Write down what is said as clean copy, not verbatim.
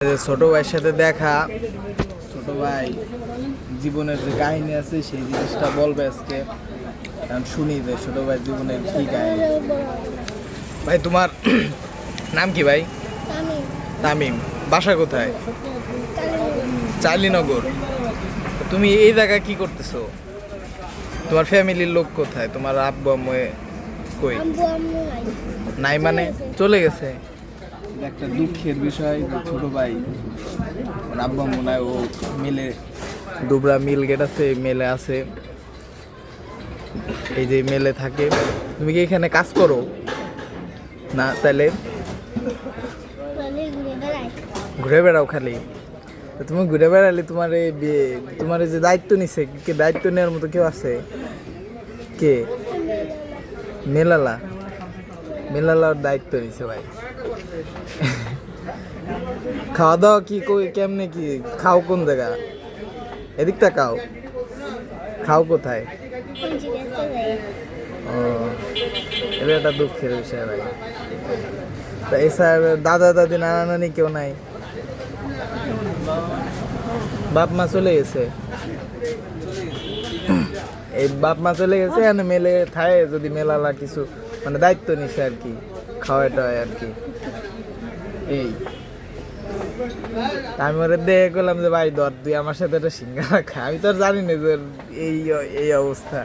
ছোট ভাইয়ের সাথে দেখা, ছোট ভাই জীবনের যে কাহিনী আছে সেই জিনিসটা বলবে আজকে। শুনি যে ছোট ভাই জীবনের কি কাহিনী। ভাই তোমার নাম কি ভাই? তামিম। বাসা কোথায়? চার্লিনগর। তুমি এই জায়গায় কি করতেছো? তোমার ফ্যামিলির লোক কোথায়? তোমার আব্বু আম্মু কই? নাই মানে চলে গেছে। একটা দুঃখের বিষয় যে ছোট ভাই আব্বা মনে হয় ও মিলে দুবরা মিল গেট আছে, মেলে আছে, এই যে মেলে থাকে। তুমি কি এখানে কাজ করো না? তাহলে ঘুরে বেড়াও খালি? তুমি ঘুরে বেড়ালে তোমার এই তোমার এই যে দায়িত্ব নিছে, কে দায়িত্ব নেওয়ার মতো কেউ আছে? কে? মেলালা। মেলালার দায়িত্ব নিছে ভাই। খাওয়া দাওয়া কি কেমনে কি খাও? কোন জায়গা? এদিকটা খাও? খাও কোথায়? ও, এটা একটা দুঃখের বিষয় ভাই। তা এছাড়া দাদা দাদি নানা নানি কেউ নাই? বাপ মা চলে গেছে? এই বাপ মা চলে গেছে, এনে মেলে থায় যদি মেলালা কিছু মানে দায়িত্ব নিছে আর কি, খাওয়াটা আর কি। এই আমি ওরে দেখে করলাম যে ভাই ধর তুই আমার সাথে একটা সিঙ্গারা খা। আমি তো আর জানি না যে এই এই অবস্থা।